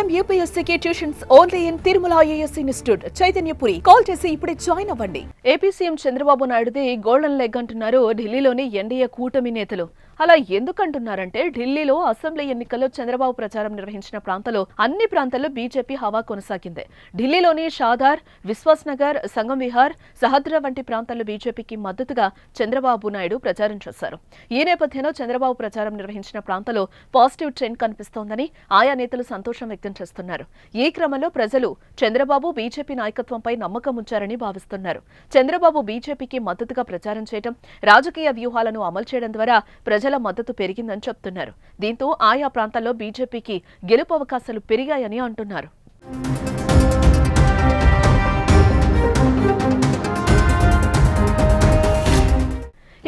IIM UPSC tuitions only in Tirumala IAS institute Chaitanyapuri. Call చేసి ఇప్పుడే join అవ్వండి. ఏపీ సీఎం చంద్రబాబు నాయుడుది గోల్డెన్ లెగ్ అంటున్నారు ఢిల్లీలోని ఎన్డీఏ కూటమి నేతలు. అలా ఎందుకంటున్నారంటే ఢిల్లీలో అసెంబ్లీ ఎన్నికల్లో చంద్రబాబు ప్రచారం నిర్వహించిన ప్రాంతాల్లో అన్ని ప్రాంతాల్లో బీజేపీ హవా కొనసాగింది. ఢిల్లీలోని షాదార్, విశ్వాస్ నగర్, సంగం విహార్, సహద్రా వంటి ప్రాంతాల్లో బీజేపీకి మద్దతుగా చంద్రబాబు నాయుడు ప్రచారం చేశారు. ఈ నేపథ్యంలో చంద్రబాబు ప్రచారం నిర్వహించిన ప్రాంతాల్లో పాజిటివ్ ట్రెండ్ కనిపిస్తోందని ఆయా నేతలు సంతోషం వ్యక్తం చేస్తున్నారు. ఈ క్రమంలో ప్రజలు చంద్రబాబు బీజేపీ నాయకత్వంపై నమ్మకం ఉంచారని భావిస్తున్నారు. చంద్రబాబు బీజేపీకి మద్దతుగా ప్రచారం చేయడం, రాజకీయ వ్యూహాలను అమలు చేయడం ద్వారా ప్రజల మద్దతు పెరిగిందని చెప్తున్నారు. దీంతో ఆయా ప్రాంతాల్లో బీజేపీకి గెలుపు అవకాశాలు పెరిగాయని అంటున్నారు.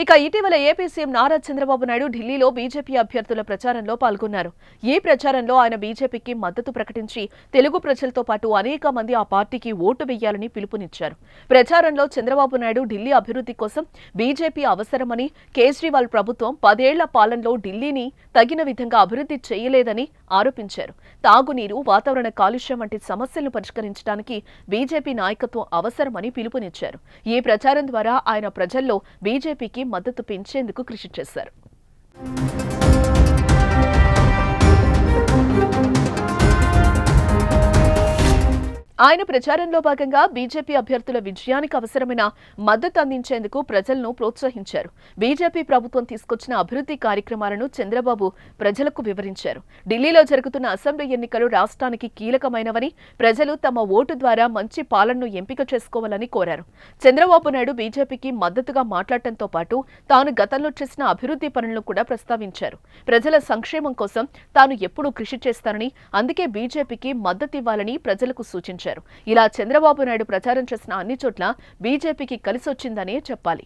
ఇక ఇటీవల ఏపీ సీఎం నారా చంద్రబాబు నాయుడు ఢిల్లీలో బీజేపీ అభ్యర్థుల ప్రచారంలో పాల్గొన్నారు. ఈ ప్రచారంలో ఆయన బీజేపీకి మద్దతు ప్రకటించి తెలుగు ప్రజలతో పాటు అనేక మంది ఆ పార్టీకి ఓటు వేయాలని పిలుపునిచ్చారు. ప్రచారంలో చంద్రబాబు నాయుడు ఢిల్లీ అభివృద్ధి కోసం బీజేపీ అవసరమని, కేజ్రీవాల్ ప్రభుత్వం 10 ఏళ్ల పాలనలో ఢిల్లీని తగిన విధంగా అభివృద్ధి చేయలేదని ఆరోపించారు. తాగునీరు, వాతావరణ కాలుష్యం వంటి సమస్యలను పరిష్కరించడానికి బీజేపీ నాయకత్వం అవసరమని పిలుపునిచ్చారు. ఈ ప్రచారం ద్వారా ఆయన ప్రజల్లో బీజేపీకి మద్దతు పెంచేందుకు కృషి చేశారు. ఆయన ప్రచారంలో భాగంగా బీజేపీ అభ్యర్థుల విజయానికి అవసరమైన మద్దతు అందించేందుకు ప్రజలను ప్రోత్సహించారు. బీజేపీ ప్రభుత్వం తీసుకొచ్చిన అభివృద్ధి కార్యక్రమాలను చంద్రబాబు ప్రజలకు వివరించారు. ఢిల్లీలో జరుగుతున్న అసెంబ్లీ ఎన్నికలు రాష్ట్రానికి కీలకమైనవని, ప్రజలు తమ ఓటు ద్వారా మంచి పాలనను ఎంపిక చేసుకోవాలని కోరారు. చంద్రబాబు నాయుడు బీజేపీకి మద్దతుగా మాట్లాడటంతో పాటు తాను గతంలో చేసిన అభివృద్ధి పనులను కూడా ప్రస్తావించారు. ప్రజల సంక్షేమం కోసం తాను ఎప్పుడూ కృషి చేస్తానని, అందుకే బీజేపీకి మద్దతు ఇవ్వాలని ప్రజలకు సూచించారు. ఇలా చంద్రబాబు నాయుడు ప్రచారం చేసిన అన్ని చోట్ల బీజేపీకి కలిసొచ్చిందనే చెప్పాలి.